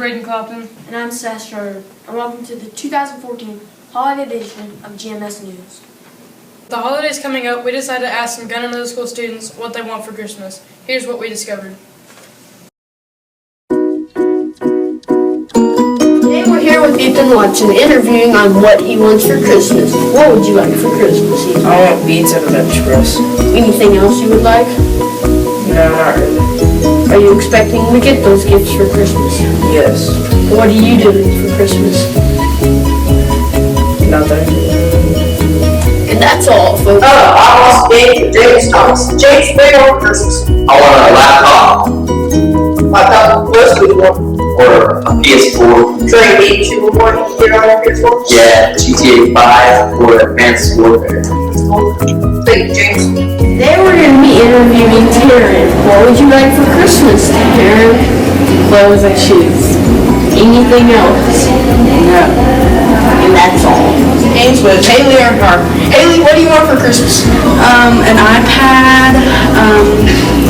Braden Clopton. And I'm Seth Schroeder, and welcome to the 2014 Holiday Edition of GMS News. With the holidays coming up, we decided to ask some Gunter Middle School students what they want for Christmas. Here's what we discovered. Today we're here with Ethan Watson, interviewing on what he wants for Christmas. What would you like for Christmas, Ethan? I want beans and a French press. Anything else you would like? No, not really. Are you expecting to get those gifts for Christmas? Yes. What are you doing for Christmas? Nothing. And that's all, folks. I want James Thomas. James, what do you want for Christmas? I want a laptop Laptop, what else do you want? or a PS4. Trey, you should report here on your PS4. Yeah, GTA 5 or Advanced Warfare. Thank you, James. Today we're going to be interviewing Taryn. What would you like for Christmas, Taryn? Clothes and shoes. Anything else? No. And that's all. James with Haley Earnhardt. Haley, what do you want for Christmas? An iPad,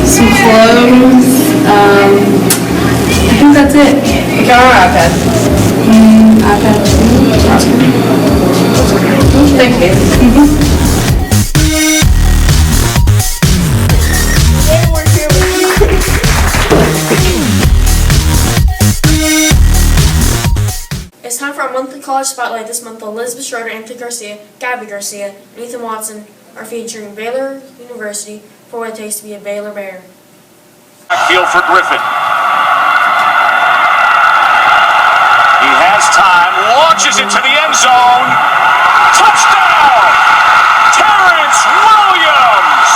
some clothes, I think that's it. You got our iPad. iPad. Thank you. It's time for our monthly college spotlight. This month, Elizabeth Schroeder, Anthony Garcia, Gabby Garcia, and Ethan Watson are featuring Baylor University for what it takes to be a Baylor Bear. Backfield for Griffin. He has time, launches it to the end zone. Touchdown! Terrence Williams!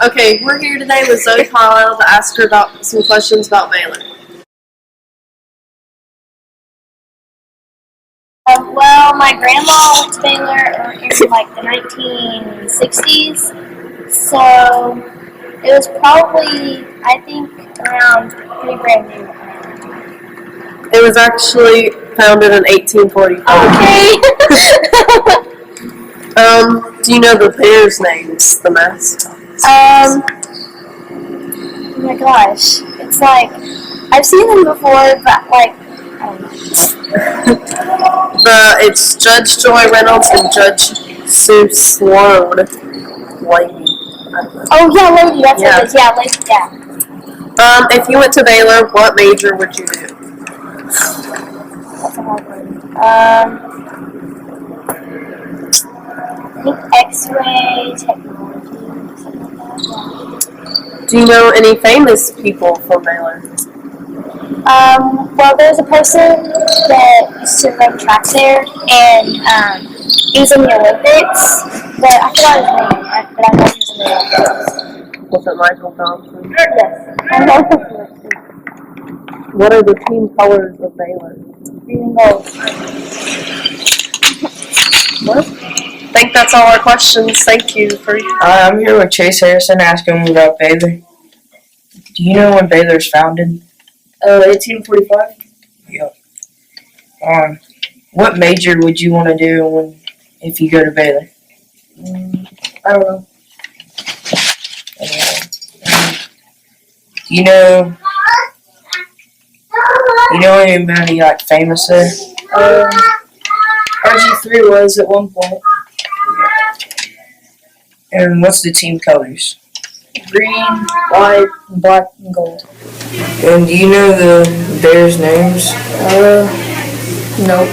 Okay, we're here today with Zoe Carlisle to ask her about some questions about Baylor. Well, my grandma went to Baylor in like the 1960s, so it was probably, I think, around pretty brand new. It was actually founded in 1845. Okay. Do you know the Bears' names, the mascot? Oh my gosh, it's like, I've seen them before, but like, I don't know. It's Judge Joy Reynolds and Judge Sue Sloan. Lady. Oh yeah, Lady, that's Yeah. what it is. Yeah, Lady, yeah. If you went to Baylor, what major would you do? That's a hard one. I think X-ray technology, something like that. Do you know any famous people from Baylor? Well, there's a person that used to run track there, and he was in the Olympics, but I forgot his name, but I know he was in the Olympics. Was it Michael Thompson? Yes, I know him. What are the team colors of Baylor? Green and gold. What? I think that's all our questions. Thank you for I'm here with Chase Harrison asking him about Baylor. Do you know when Baylor's founded? 1845. Yep. What major would you want to do if you go to Baylor? I don't know. You know anybody like famous there? RG3 was at one point. And what's the team colors? Green, white, black, and gold. And do you know the Bears' names? Nope.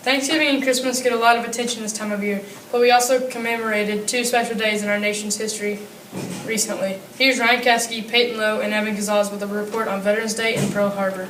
Thanksgiving and Christmas get a lot of attention this time of year, but we also commemorated two special days in our nation's history recently. Here's Ryan Caskey, Peyton Lowe, and Evan Gonzalez with a report on Veterans Day in Pearl Harbor.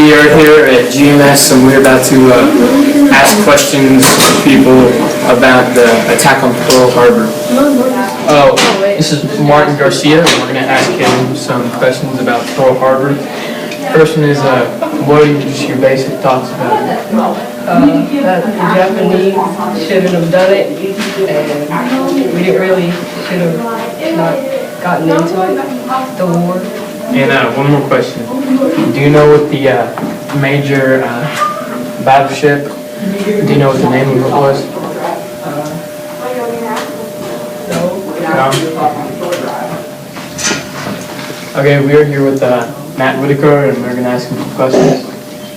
We are here at GMS and we're about to ask questions to people about the attack on Pearl Harbor. Oh, this is Martin Garcia and we're going to ask him some questions about Pearl Harbor. First one is, what are just your basic thoughts about it? That the Japanese shouldn't have done it, and we didn't really should have not gotten into it, the war. And one more question. Do you know what the major battleship, do you know what the name of it was? No? Okay, we are here with Matt Whitaker and we're going to ask him some questions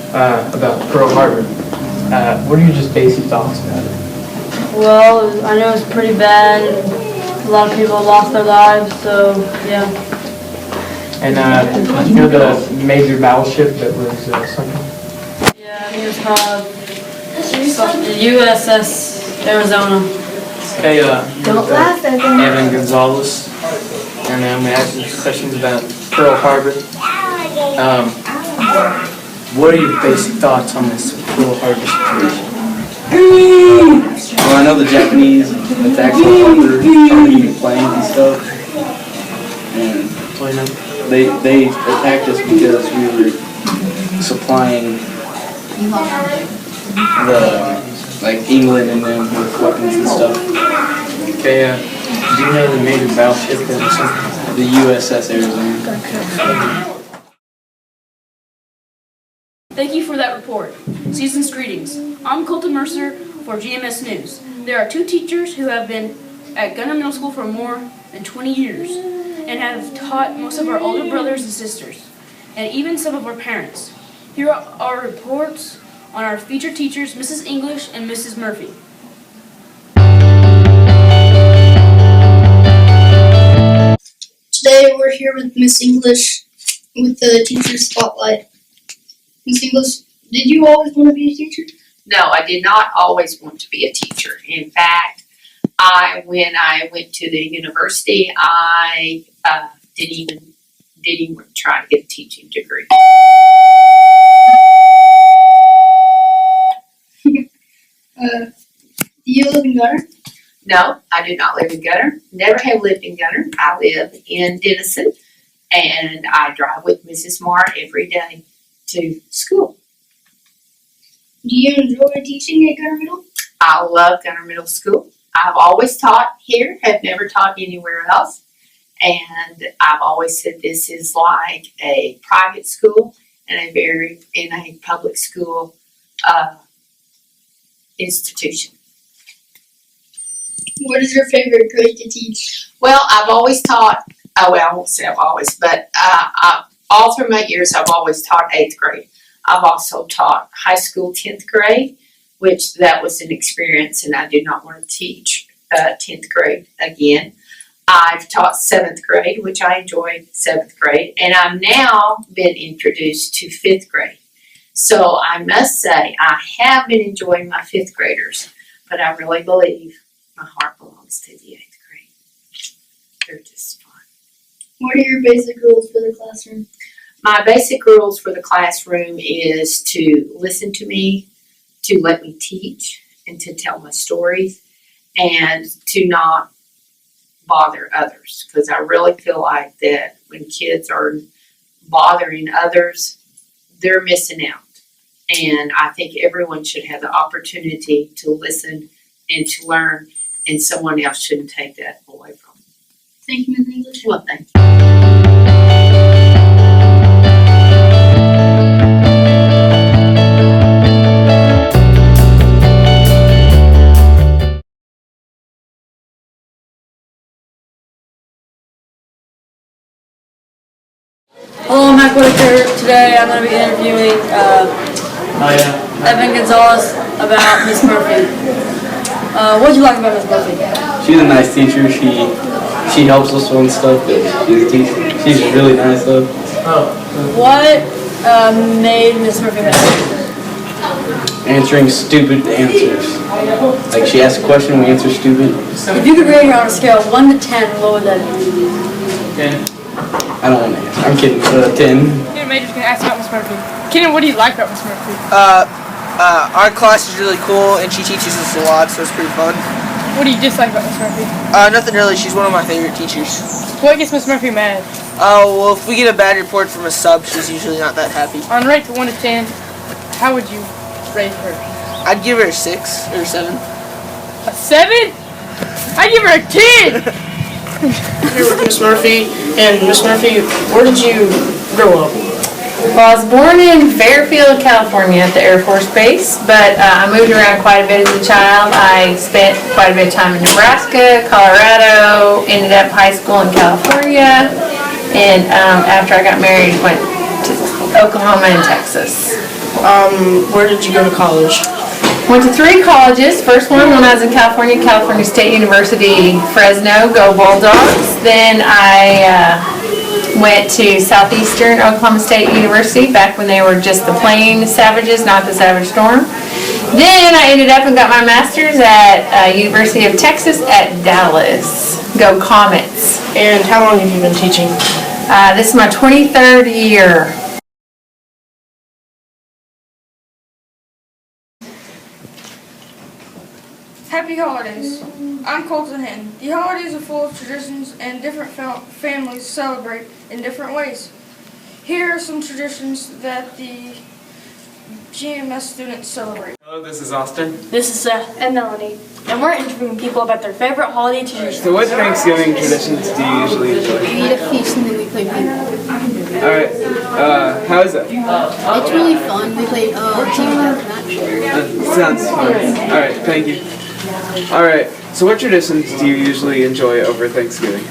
about Pearl Harbor. What are your just basic thoughts about it? Well, I know it's pretty bad. A lot of people lost their lives, so yeah. And did you know the major battleship that was sunk? Yeah, I think it's called the USS Arizona. Hey, Don't laugh at them. Evan Gonzalez, and I'm going to ask you some questions about Pearl Harbor. What are your basic thoughts on this Pearl Harbor situation? Well, I know the Japanese attacked Pearl Harbor, targeting planes and stuff, and they attacked us because we were supplying England and them with weapons and stuff. Okay, do you know the major battleship that was sunk? The USS Arizona. Thank you for that report. Season's greetings. I'm Colton Mercer for GMS News. There are 2 teachers who have been at Gunter Middle School for more than 20 years and have taught most of our older brothers and sisters, and even some of our parents. Here are our reports on our featured teachers, Mrs. English and Mrs. Murphy. Today we're here with Miss English with the teacher spotlight. Miss English, did you always want to be a teacher? No, I did not always want to be a teacher. In fact, when I went to the university, I didn't even try to get a teaching degree. Do you live in Gunter? No, I do not live in Gunter. Never have lived in Gunter. I live in Denison, and I drive with Mrs. Marr every day to school. Do you enjoy teaching at Gunter Middle? I love Gunter Middle School. I've always taught here, have never taught anywhere else. And I've always said this is like a private school and a public school institution. What is your favorite grade to teach? Well, I've always taught, I won't say I've always, but all through my years, I've always taught 8th grade. I've also taught high school 10th grade, which that was an experience, and I did not want to teach 10th grade again. I've taught 7th grade, which I enjoyed 7th grade, and I've now been introduced to 5th grade. So I must say I have been enjoying my 5th graders, but I really believe my heart belongs to the 8th grade. They're just fun. What are your basic rules for the classroom? My basic rules for the classroom is to listen to me, to let me teach, and to tell my stories, and to not bother others. Because I really feel like that when kids are bothering others, they're missing out. And I think everyone should have the opportunity to listen and to learn, and someone else shouldn't take that away from them. Thank you, Ms. English. Well, thank you. Hello, I'm Matt Whitaker. Today I'm going to be interviewing Evan Gonzalez about Miss Murphy. What did you like about Miss Murphy? She's a nice teacher. She helps us on stuff, but she's a teacher. She's really nice though. What made Miss Murphy happy? Answering stupid answers. Like she asks a question, we answer stupid. If you could rate her on a scale of 1 to 10, what would that be? 10. I don't want to answer. I'm kidding. 10. major's going to ask about Miss Murphy. Kenan, what do you like about Miss Murphy? Our class is really cool and she teaches us a lot, so it's pretty fun. What do you dislike about Miss Murphy? Nothing really. She's one of my favorite teachers. What gets Miss Murphy mad? Oh, well, if we get a bad report from a sub, she's usually not that happy. On a rate from 1 to 10, how would you rate her? I'd give her a 6 or a 7. A 7? I'd give her a 10! Here with Miss Murphy, and Miss Murphy, where did you grow up? Well, I was born in Fairfield, California at the Air Force Base, but I moved around quite a bit as a child. I spent quite a bit of time in Nebraska, Colorado, ended up high school in California, and after I got married, went to Oklahoma and Texas. Where did you go to college? Went to 3 colleges. First one when I was in California, California State University, Fresno, go Bulldogs. Then I went to Southeastern Oklahoma State University back when they were just the plain Savages, not the Savage Storm. Then I ended up and got my master's at University of Texas at Dallas. Go Comets. And how long have you been teaching? This is my 23rd year. Happy holidays. I'm Colton Hinton. The holidays are full of traditions and different families celebrate in different ways. Here are some traditions that the GMS students celebrate. Hello, this is Austin. This is Seth and Melanie, and we're interviewing people about their favorite holiday traditions. So what Thanksgiving traditions do you usually enjoy? We eat a feast and then we play bingo. Alright, how is it? It's really fun. We played team deathmatch. Sounds fun. Alright, thank you. Alright, so what traditions do you usually enjoy over Thanksgiving?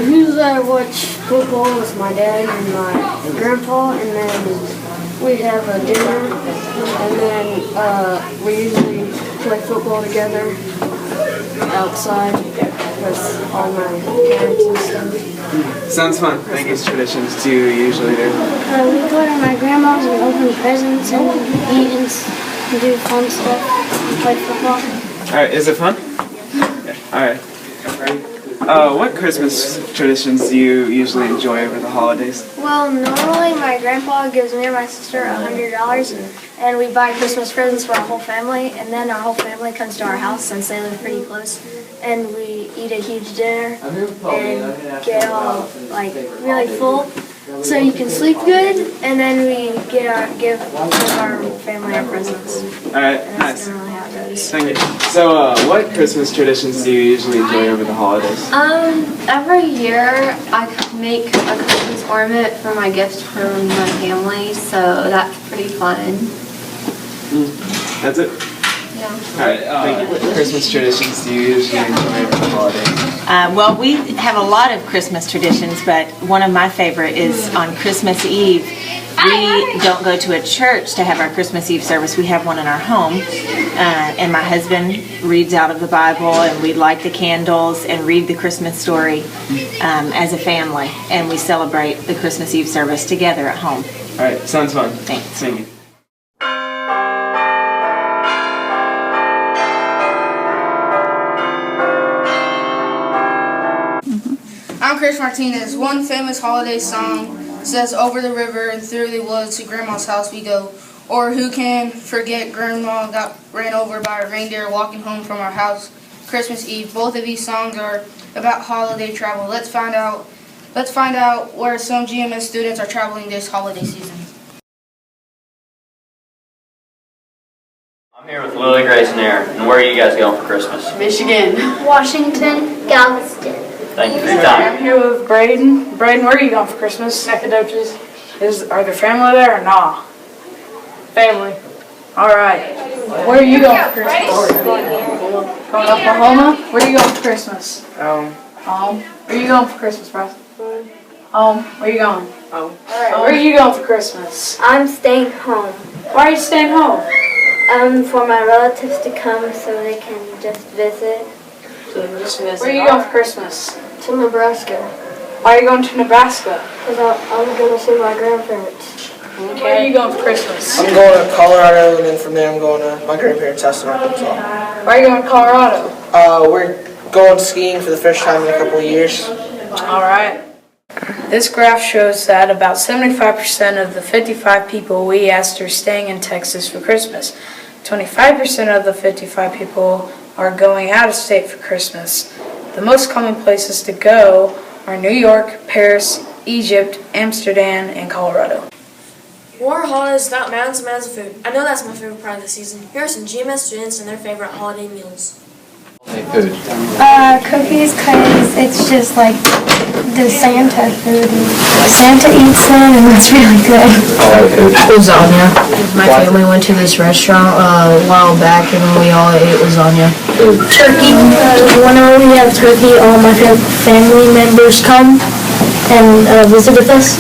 Usually I watch football with my dad and my grandpa, and then we have a dinner, and then we usually play football together outside with all my parents and stuff. Sounds fun. What traditions do you usually do? We go to my grandma's and open presents and eat and do fun stuff and play football. Alright, is it fun? Yeah. Alright. What Christmas traditions do you usually enjoy over the holidays? Well, normally my grandpa gives me and my sister $100, and we buy Christmas presents for our whole family, and then our whole family comes to our house since they live pretty close, and we eat a huge dinner and get all like really full, so you can sleep good, and then we give our family our presents. Alright, And nice. that's generally how it goes. Thank you. So, what Christmas traditions do you usually enjoy over the holidays? Every year I make a Christmas ornament for my gifts from my family, so that's pretty fun. That's it? Yeah. Alright, thank you. What Christmas traditions do you usually enjoy over the holidays? Well, we have a lot of Christmas traditions, but one of my favorite is on Christmas Eve. We don't go to a church to have our Christmas Eve service. We have one in our home, and my husband reads out of the Bible, and we light the candles and read the Christmas story as a family, and we celebrate the Christmas Eve service together at home. All right, sounds fun. Thanks. Thank you. I'm Chris Martinez. One famous holiday song says, "Over the river and through the woods to Grandma's house we go." Or who can forget Grandma got ran over by a reindeer walking home from our house Christmas Eve. Both of these songs are about holiday travel. Let's find out where some GMS students are traveling this holiday season. I'm here with Lily, Grace, and Aaron. And where are you guys going for Christmas? Michigan. Washington. Galveston. Thank you for your time. I'm here with Braden. Braden, where are you going for Christmas? Nacogdoches. Are there family there or nah? Family. All right. Where are you going for Christmas? Going to Oklahoma. Where are you going for Christmas? Home. Where are you going for Christmas, Bryce? Home. Where are you going? Home. All right. Where are you going for Christmas? I'm staying home. Why are you staying home? For my relatives to come so they can just visit. Where are you going for Christmas? To Nebraska. Why are you going to Nebraska? Because I'm going to see my grandparents. Okay. Where are you going for Christmas? I'm going to Colorado, and then from there I'm going to my grandparents' house in Arkansas. Why are you going to Colorado? We're going skiing for the first time in a couple of years. All right. This graph shows that about 75% of the 55 people we asked are staying in Texas for Christmas. 25% of the 55 people are going out of state for Christmas. The most common places to go are New York, Paris, Egypt, Amsterdam, and Colorado. War holidays without mountains and mountains of food. I know that's my favorite part of the season. Here are some GMS students and their favorite holiday meals. Food. Cookies, cause it's just like the Santa food. Santa eats them and it's really good. Lasagna. My family went to this restaurant a while back and we all ate lasagna. Turkey. Whenever we have turkey, all my family members come and visit with us.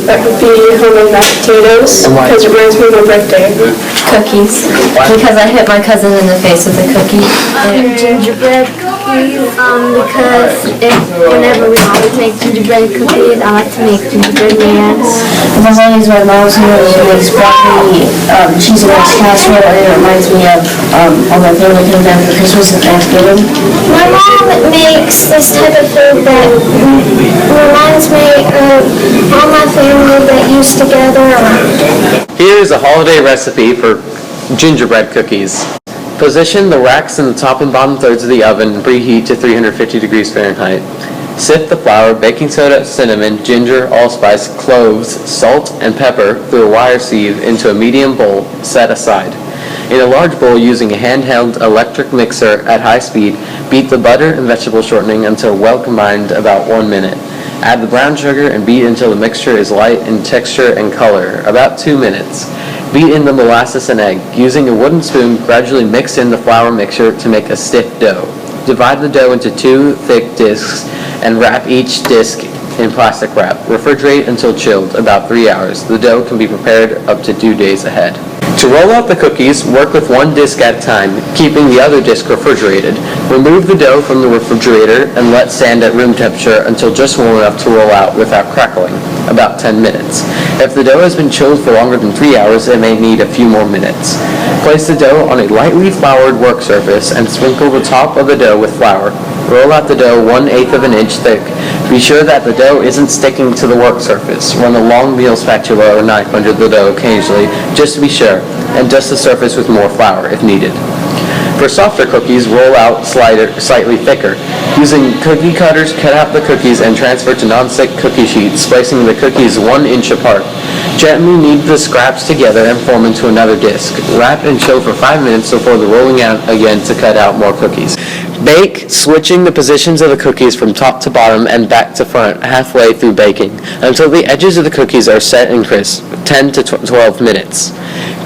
That would be homemade mashed potatoes, because it reminds me of my birthday. Cookies. Because I hit my cousin in the face with a cookie. And gingerbread cookies, because whenever we always make gingerbread cookies, I like to make gingerbread mans. As long as my mom's really always brought me cheese and rice casserole, and it reminds me of all my family coming down for Christmas and Thanksgiving. My mom makes this type of food that reminds me of all my family that used together. Here is a holiday recipe for gingerbread cookies. Position the racks in the top and bottom thirds of the oven and preheat to 350 degrees Fahrenheit. Sift the flour, baking soda, cinnamon, ginger, allspice, cloves, salt, and pepper through a wire sieve into a medium bowl set aside. In a large bowl using a handheld electric mixer at high speed, beat the butter and vegetable shortening until well combined about 1 minute. Add the brown sugar and beat until the mixture is light in texture and color, about 2 minutes. Beat in the molasses and egg. Using a wooden spoon, gradually mix in the flour mixture to make a stiff dough. Divide the dough into 2 thick discs and wrap each disc in plastic wrap. Refrigerate until chilled, about 3 hours. The dough can be prepared up to 2 days ahead. To roll out the cookies, work with 1 disc at a time, keeping the other disc refrigerated. Remove the dough from the refrigerator and let stand at room temperature until just warm enough to roll out without crackling, about 10 minutes. If the dough has been chilled for longer than 3 hours, it may need a few more minutes. Place the dough on a lightly floured work surface and sprinkle the top of the dough with flour. Roll out the dough 1/8 of an inch thick. Be sure that the dough isn't sticking to the work surface. Run a long meal spatula or knife under the dough occasionally, just to be sure, and dust the surface with more flour if needed. For softer cookies, roll out slightly thicker. Using cookie cutters, cut out the cookies and transfer to non-stick cookie sheets, placing the cookies 1 inch apart. Gently knead the scraps together and form into another disc. Wrap and chill for 5 minutes before the rolling out again to cut out more cookies. Bake, switching the positions of the cookies from top to bottom and back to front halfway through baking, until the edges of the cookies are set and crisp, 10 to 12 minutes.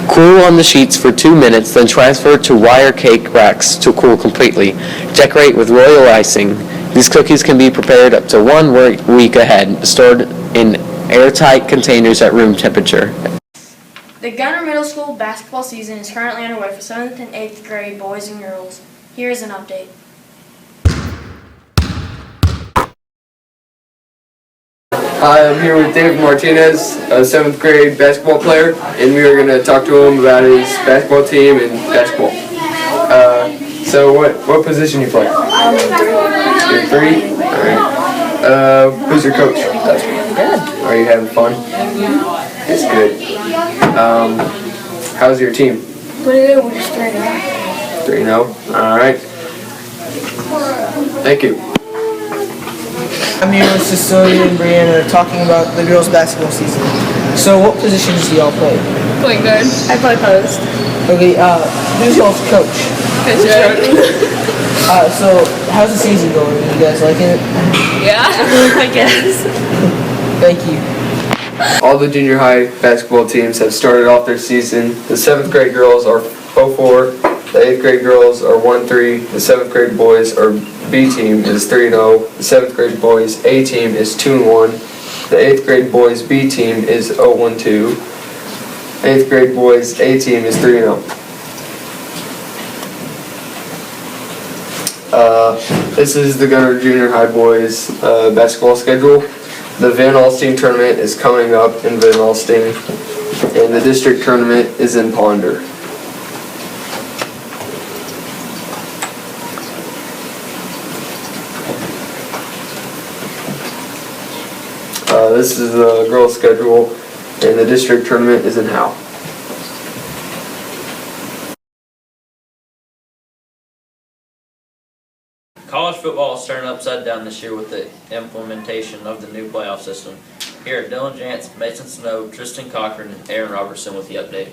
Cool on the sheets for 2 minutes, then transfer to wire cake racks to cool completely. Decorate with royal icing. These cookies can be prepared up to 1 week ahead, stored in airtight containers at room temperature. The Gunter Middle School basketball season is currently underway for 7th and 8th grade boys and girls. Here is an update. I'm here with David Martinez, a 7th grade basketball player, and we are going to talk to him about his basketball team and basketball. So what position you play? You're 3? Alright. Who's your coach? Good. Are you having fun? It's good. How's your team? Pretty good, we're just 3-0. 3-0? Alright. Thank you. I'm here with Cecilia and Brianna talking about the girls' basketball season. So what positions do y'all play? Point guard. I play post. Okay, who's y'all's coach? Coach Jordan. So how's the season going? You guys liking it? Yeah, I guess. Thank you. All the junior high basketball teams have started off their season. The 7th grade girls are 0-4, the 8th grade girls are 1-3, the 7th grade boys are B team is 3-0, the 7th grade boys A team is 2-1, the 8th grade boys B team is 0-2, 8th grade boys A team is 3-0. This is the Gunter Junior High boys basketball schedule. The Van Alstyne tournament is coming up in Van Alstyne, and the district tournament is in Ponder. This is the girls' schedule, and the district tournament is in Howe. College football is turned upside down this year with the implementation of the new playoff system. Here are Dylan Jantz, Mason Snow, Tristan Cochran, and Aaron Robertson with the update.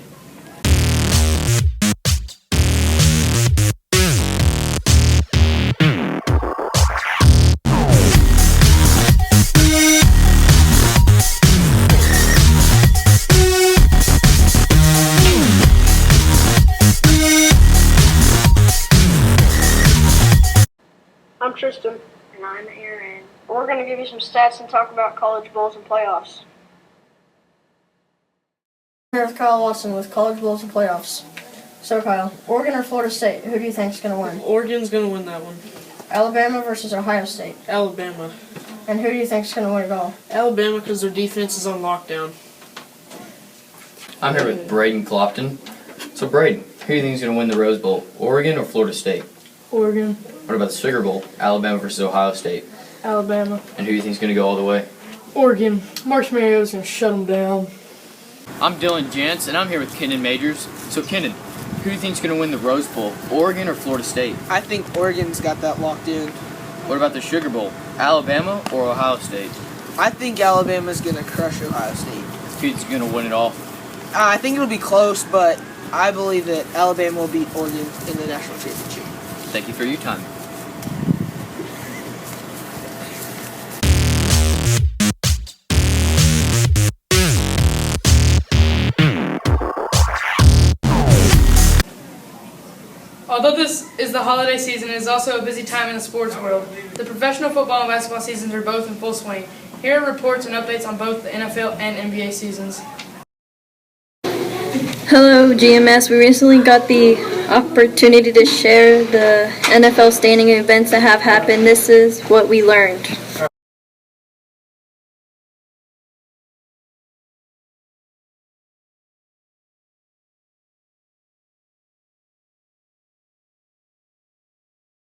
I'm Tristan. And I'm Aaron. We're going to give you some stats and talk about college bowls and playoffs. Here's Kyle Watson with college bowls and playoffs. So Kyle, Oregon or Florida State, who do you think is going to win? Oregon's going to win that one. Alabama versus Ohio State. Alabama. And who do you think is going to win it all? Alabama because their defense is on lockdown. I'm here with Braden Clopton. So Braden, who do you think is going to win the Rose Bowl? Oregon or Florida State? Oregon. What about the Sugar Bowl? Alabama versus Ohio State. Alabama. And who do you think is going to go all the way? Oregon. Mark Mariota's going to shut them down. I'm Dylan Jantz, and I'm here with Kenan Majors. So Kenan, who do you think is going to win the Rose Bowl? Oregon or Florida State? I think Oregon's got that locked in. What about the Sugar Bowl? Alabama or Ohio State? I think Alabama's going to crush Ohio State. Who's going to win it all? I think it'll be close, but I believe that Alabama will beat Oregon in the national championship. Thank you for your time. Although this is the holiday season, it is also a busy time in the sports world. The professional football and basketball seasons are both in full swing. Here are reports and updates on both the NFL and NBA seasons. Hello, GMS. We recently got the opportunity to share the NFL standing events that have happened. This is what we learned.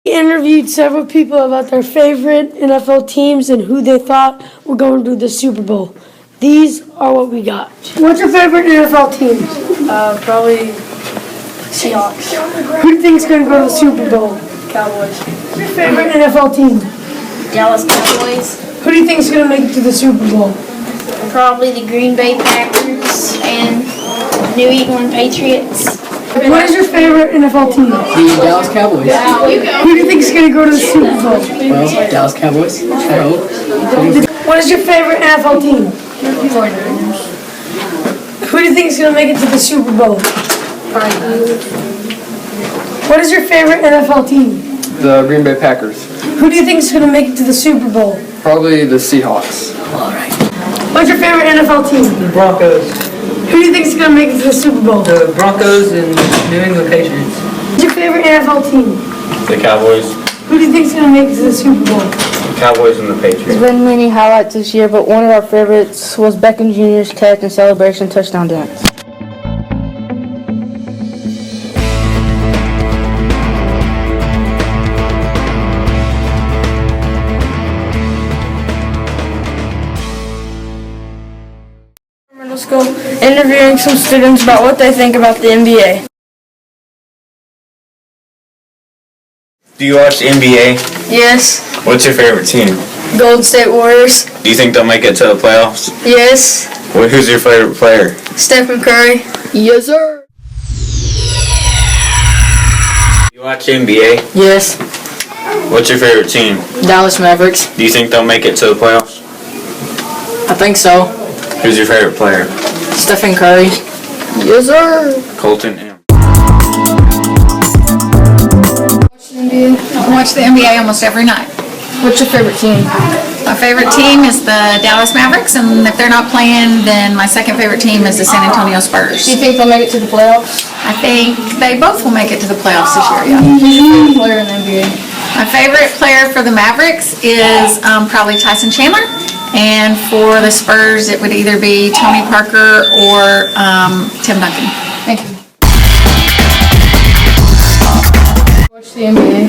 We interviewed several people about their favorite NFL teams and who they thought were going to the Super Bowl. These are what we got. What's your favorite NFL team? Probably Seahawks. Who do you think is going to go to the Super Bowl? Cowboys. What's your favorite NFL team? Dallas Cowboys. Who do you think is going to make it to the Super Bowl? Probably the Green Bay Packers and New England Patriots. What is your favorite NFL team? The Dallas Cowboys. Who do you think is going to go to the Super Bowl? Well, Dallas Cowboys. I hope. What is your favorite NFL team? Who do you think is going to make it to the Super Bowl? What is your favorite NFL team? The Green Bay Packers. Who do you think is going to make it to the Super Bowl? Probably the Seahawks. What's your favorite NFL team? The Broncos. Who do you think is going to make it to the Super Bowl? The Broncos and New England Patriots. What's your favorite NFL team? The Cowboys. Who do you think is going to make it to the Super Bowl? The Cowboys and the Patriots. There's been many highlights this year, but one of our favorites was Beckham Jr.'s catch and celebration touchdown dance. Middle school, interviewing some students about what they think about the NBA. Do you watch the NBA? Yes. What's your favorite team? Golden State Warriors. Do you think they'll make it to the playoffs? Yes. Well, who's your favorite player? Stephen Curry. Yes, sir. Do you watch the NBA? Yes. What's your favorite team? Dallas Mavericks. Do you think they'll make it to the playoffs? I think so. Who's your favorite player? Stephen Curry. Yes, sir. Colton M. I watch the NBA almost every night. What's your favorite team? My favorite team is the Dallas Mavericks, and if they're not playing, then my second favorite team is the San Antonio Spurs. Do you think they'll make it to the playoffs? I think they both will make it to the playoffs this year, yeah. Who's your favorite player in the NBA? My favorite player for the Mavericks is probably Tyson Chandler, and for the Spurs, it would either be Tony Parker or Tim Duncan. Thank you. Watch the NBA?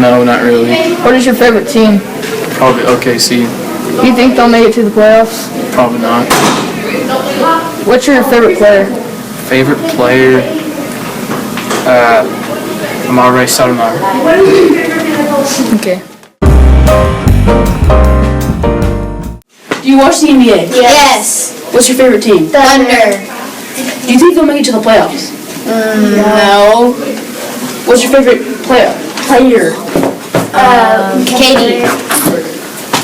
No, not really. What is your favorite team? Probably OKC. Do you think they'll make it to the playoffs? Probably not. What's your favorite player? Favorite player? Amare Sotomayor. Okay. Do you watch the NBA? Yes. What's your favorite team? Thunder. Do you think they'll make it to the playoffs? No. What's your favorite player? Katie.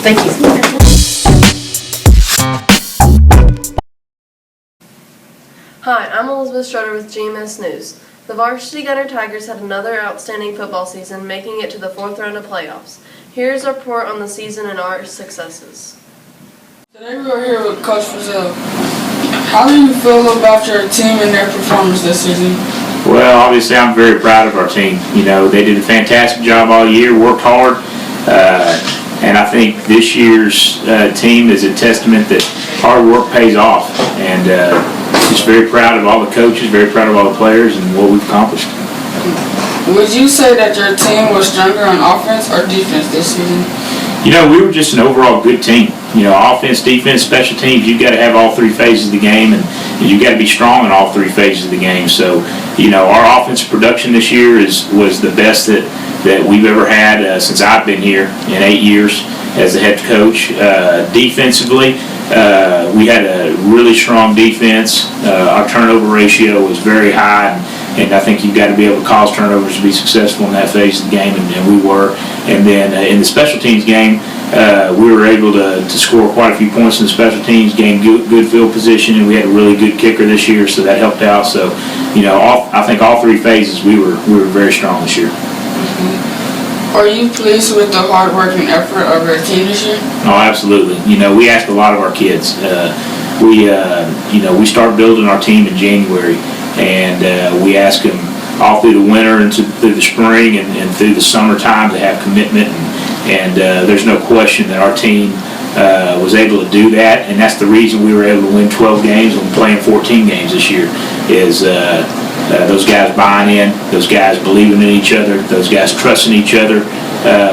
Thank you. Hi, I'm Elizabeth Schroeder with GMS News. The varsity Gunter Tigers had another outstanding football season, making it to the 4th round of playoffs. Here's a report on the season and our successes. Today we are here with Coach Brazil. How do you feel about your team and their performance this season? Well, obviously I'm very proud of our team. You know, they did a fantastic job all year, worked hard, and I think this year's team is a testament that hard work pays off. And just very proud of all the coaches, very proud of all the players and what we've accomplished. Would you say that your team was stronger on offense or defense this season? You know, we were just an overall good team. You know, offense, defense, special teams, you've got to have all three phases of the game, and you've got to be strong in all three phases of the game. So, you know, our offensive production this year was the best that we've ever had since I've been here in 8 years as the head coach. Defensively, we had a really strong defense. Our turnover ratio was very high, and I think you've got to be able to cause turnovers to be successful in that phase of the game, and we were. And then in the special teams game, we were able to score quite a few points in the special teams, gain good field position, and we had a really good kicker this year, so that helped out. So, you know, I think all three phases we were very strong this year. Are you pleased with the hard work and effort of your team this year? Oh, absolutely. You know, we ask a lot of our kids. We start building our team in January, and we ask them all through the winter and through the spring and through the summertime to have commitment. And there's no question that our team was able to do that, and that's the reason we were able to win 12 games and playing 14 games this year. Is those guys buying in, those guys believing in each other, those guys trusting each other.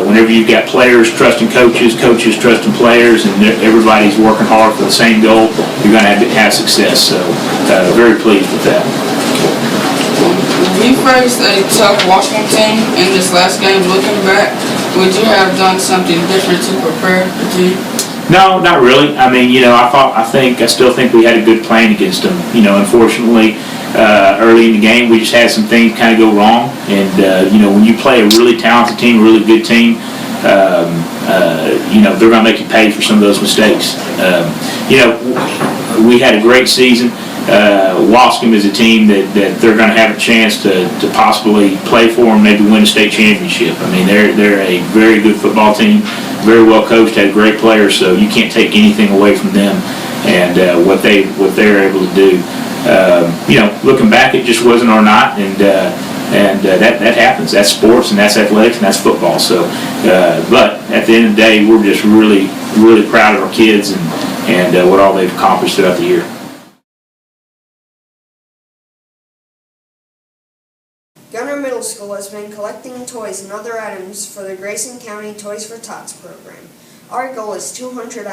Whenever you've got players trusting coaches, coaches trusting players, and everybody's working hard for the same goal, you're going to have success. So very pleased with that. We faced a tough Washington team in this last game. Looking back, would you have done something different to prepare the team? No, not really. I mean, you know, I still think we had a good plan against them. You know, unfortunately, early in the game, we just had some things kind of go wrong. And you know, when you play a really talented team, a really good team, you know, they're going to make you pay for some of those mistakes. You know, we had a great season. Wascom is a team that they're going to have a chance to possibly play for and maybe win a state championship. I mean, they're a very good football team, very well coached, had great players, so you can't take anything away from them and what they're able to do. You know, looking back, it just wasn't our night, and that happens. That's sports, and that's athletics, and that's football. So, but at the end of the day, we're just really proud of our kids and what all they've accomplished throughout the year. Gunter Middle School has been collecting toys and other items for the Grayson County Toys for Tots program. Our goal is 200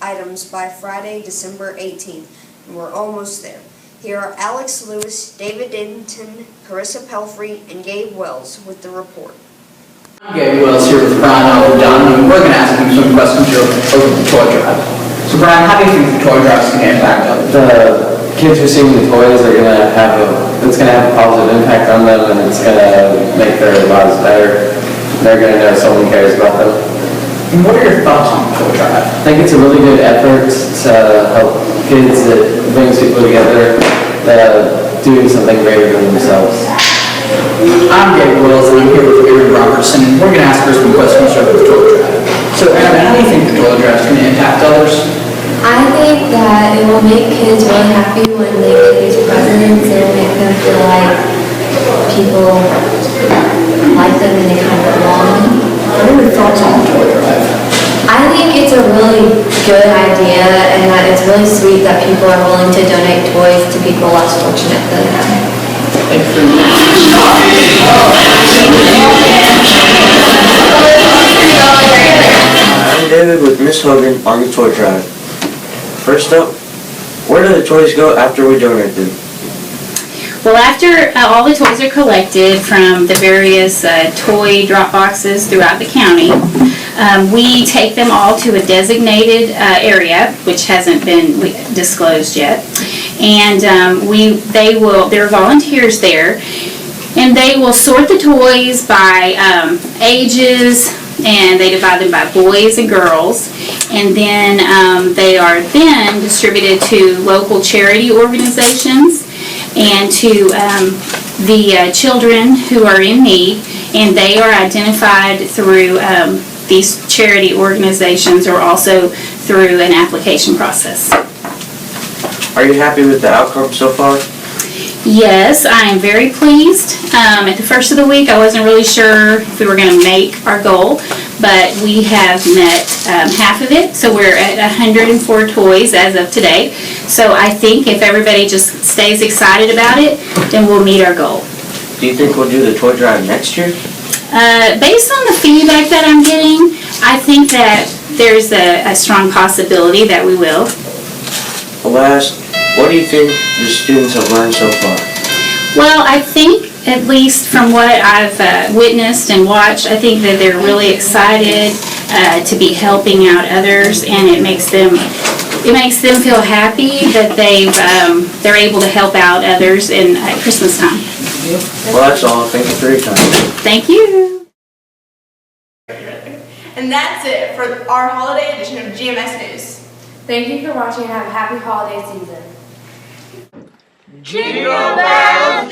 items by Friday, December 18th, and we're almost there. Here are Alex Lewis, David Denton, Carissa Pelfrey, and Gabe Wells with the report. Gabe Wells here with Brian Alverdon, and we're going to ask him some questions here over the toy drive. So Brian, how do you think the toy drive is going to impact others? The kids receiving the toys are going to have a positive impact on them, and it's going to make their lives better. They're going to know someone cares about them. And what are your thoughts on the toy drive? I think it's a really good effort to help kids that brings people together, doing something greater than themselves. I'm Gabe Wells, and I'm here with Aaron Robertson, and we're going to ask her some questions over the toy drive. So Aaron, how do you think the toy drive is going to impact others? I think that it will make kids really happy when they get these presents and make them feel like people like them and they kind of belong. What are your thoughts on the toy drive? I think it's a really good idea and that it's really sweet that people are willing to donate toys to people less fortunate than them. Thank you very much. I'm David with Miss Miss Hogan on the toy drive. First up, where do the toys go after we donate them? Well, after all the toys are collected from the various toy drop boxes throughout the county, we take them all to a designated area, which hasn't been disclosed yet. And there are volunteers there, and they will sort the toys by ages, and they divide them by boys and girls. And then they are then distributed to local charity organizations and to the children who are in need, and they are identified through these charity organizations or also through an application process. Are you happy with the outcome so far? Yes, I am very pleased. At the first of the week, I wasn't really sure if we were going to make our goal, but we have met half of it, so we're at 104 toys as of today. So I think if everybody just stays excited about it, then we'll meet our goal. Do you think we'll do the toy drive next year? Based on the feedback that I'm getting, I think that there's a strong possibility that we will. Last, what do you think the students have learned so far? Well, I think, at least from what I've witnessed and watched, I think that they're really excited to be helping out others, and it makes them feel happy that they're able to help out others at Christmas time. Well, that's all. Thank you for your time. Thank you. And that's it for our holiday edition of GMS News. Thank you for watching and have a happy holiday season. Jingle bells,